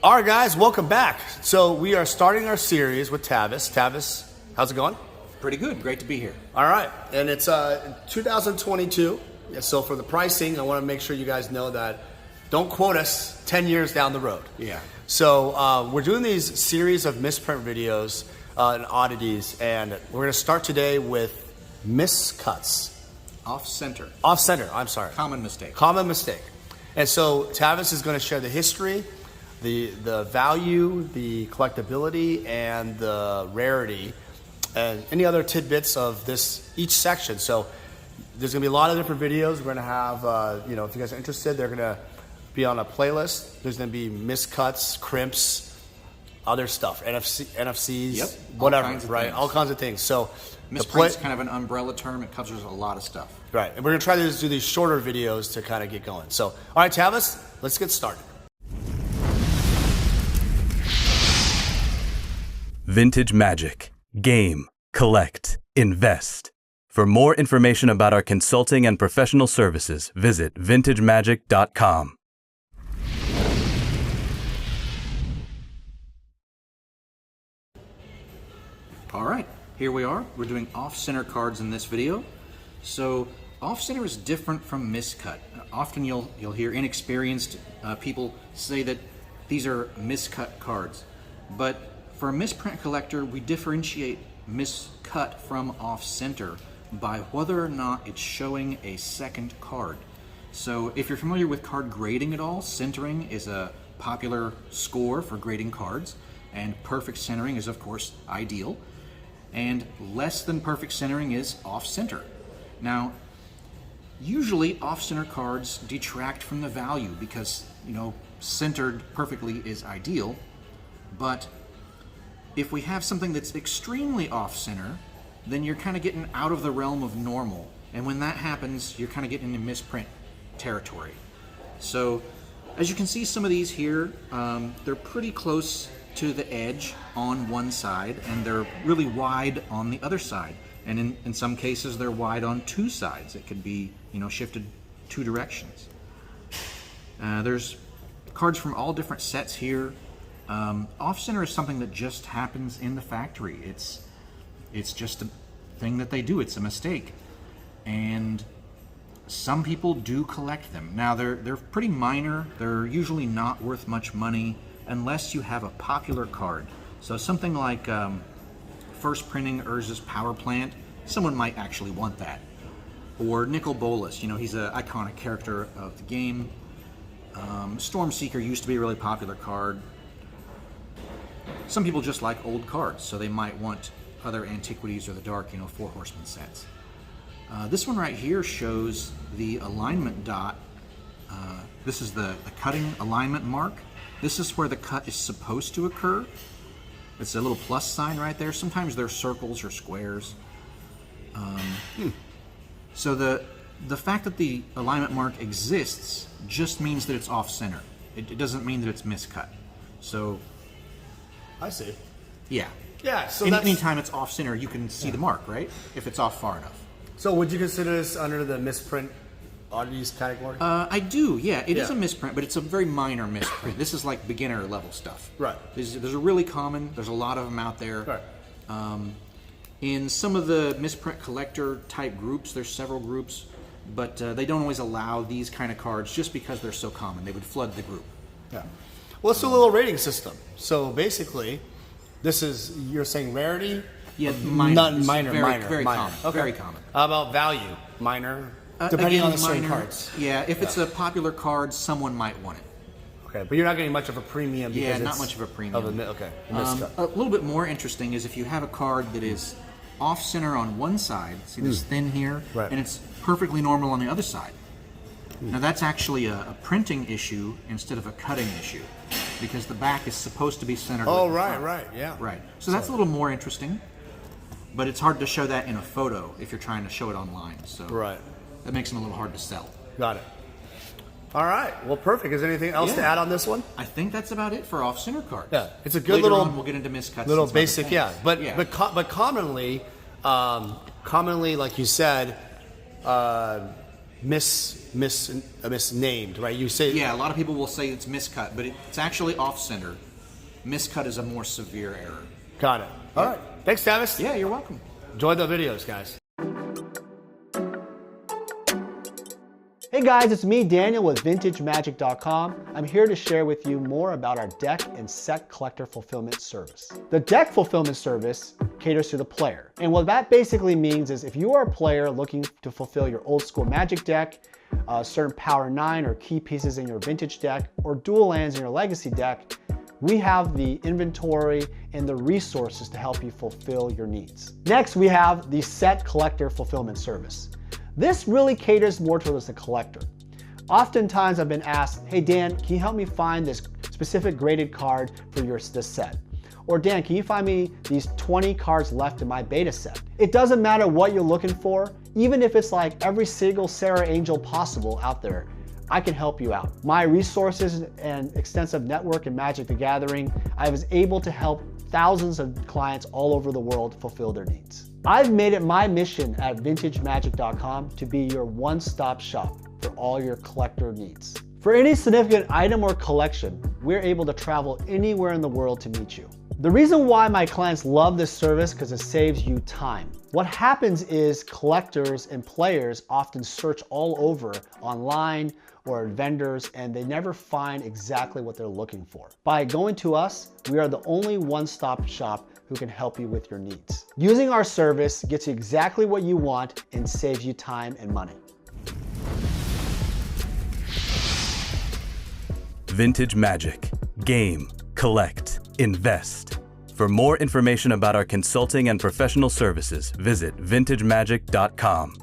All right, guys, welcome back. So we are starting our series with Tavis. Tavis, how's it going? Pretty good. Great to be here. All right, and it's 2022. So for the pricing, I want to make sure you guys know that don't quote us 10 years down the road. Yeah. So we're doing these series of misprint videos and oddities, and we're going to start today with miscuts. Off-center. Off-center, I'm sorry. Common mistake. Common mistake. And so Tavis is going to share the history, the value, the collectability, and the rarity, and any other tidbits of each section. So there's going to be a lot of different videos. We're going to have, if you guys are interested, they're going to be on a playlist. There's going to be miscuts, crimps, other stuff, NFCs, yep. whatever, right? All kinds of things. So Misprint's kind of an umbrella term. It covers a lot of stuff. Right, and we're going to try to do these shorter videos to kind of get going. So, all right, Tavis, let's get started. Vintage Magic. Game, collect, invest. For more information about our consulting and professional services, visit vintagemagic.com. All right, here we are. We're doing off-center cards in this video. So off-center is different from miscut. Often you'll hear inexperienced people say that these are miscut cards. But for a misprint collector, we differentiate miscut from off-center by whether or not it's showing a second card. So if you're familiar with card grading at all, centering is a popular score for grading cards, and perfect centering is of course ideal, and less than perfect centering is off-center. Now, usually off-center cards detract from the value because, centered perfectly is ideal, but if we have something that's extremely off-center, then you're kind of getting out of the realm of normal. And when that happens, you're kind of getting into misprint territory. So, as you can see, some of these here, they're pretty close to the edge on one side, and they're really wide on the other side. And in some cases, they're wide on two sides. It could be, shifted two directions. There's cards from all different sets here. Off-center is something that just happens in the factory. It's just a thing that they do. It's a mistake. And some people do collect them. Now, they're pretty minor. They're usually not worth much money unless you have a popular card. So something like First Printing Urza's Power Plant, someone might actually want that. Or Nicol Bolas, he's an iconic character of the game. Stormseeker used to be a really popular card. Some people just like old cards, so they might want other antiquities or the dark, Four Horsemen sets. This one right here shows the alignment dot. This is the cutting alignment mark. This is where the cut is supposed to occur. It's a little plus sign right there. Sometimes they're circles or squares. So the fact that the alignment mark exists just means that it's off-center. It doesn't mean that it's miscut. So, I see. Yeah. Yeah, so anytime it's off-center, you can see the mark, right? If it's off far enough. So would you consider this under the misprint oddities category? I do, yeah. It is a misprint, but it's a very minor misprint. This is like beginner level stuff. Right. These are really common. There's a lot of them out there. Right. In some of the misprint collector type groups, there's several groups, but they don't always allow these kind of cards just because they're so common. They would flood the group. Yeah. Well, let's do a little rating system. So basically, you're saying rarity? Yeah, minor. Very common. Okay. Very common. How about value? Minor? Depending on the certain cards. Yeah, if it's a popular card, someone might want it. Okay, but you're not getting much of a premium because yeah, not much of a premium. A little bit more interesting is if you have a card that is off-center on one side, see this thin here, right, and it's perfectly normal on the other side. Now that's actually a printing issue instead of a cutting issue, because the back is supposed to be centered. Oh, with the right, front. right, yeah. Right. So that's a little more interesting, but it's hard to show that in a photo if you're trying to show it online. So right, that makes them a little hard to sell. Got it. All right. Well, perfect. Is there anything else to add on this one? I think that's about it for off-center cards. Yeah, it's a good Later little. on, we'll get into miscuts. Little basic, yeah. But commonly, like you said, misnamed, right? You say Yeah, a lot of people will say it's miscut, but it's actually off-center. Miscut is a more severe error. Got it. All right. Thanks, Tavis. Yeah, you're welcome. Enjoy the videos, guys. Hey guys, it's me, Daniel with VintageMagic.com. I'm here to share with you more about our deck and set collector fulfillment service. The deck fulfillment service caters to the player. And what that basically means is if you are a player looking to fulfill your old school Magic deck, certain Power 9 or key pieces in your Vintage deck, or dual lands in your Legacy deck, we have the inventory and the resources to help you fulfill your needs. Next, we have the set collector fulfillment service. This really caters more towards the collector. Oftentimes I've been asked, hey Dan, can you help me find this specific graded card for this set? Or Dan, can you find me these 20 cards left in my beta set? It doesn't matter what you're looking for, even if it's like every single Sarah Angel possible out there, I can help you out. My resources and extensive network in Magic the Gathering, I was able to help thousands of clients all over the world fulfill their needs. I've made it my mission at VintageMagic.com to be your one-stop shop for all your collector needs. For any significant item or collection, we're able to travel anywhere in the world to meet you. The reason why my clients love this service is because it saves you time. What happens is collectors and players often search all over online or vendors and they never find exactly what they're looking for. By going to us, we are the only one-stop shop who can help you with your needs. Using our service gets you exactly what you want and saves you time and money. Vintage Magic. Game, collect, invest. For more information about our consulting and professional services, visit vintagemagic.com.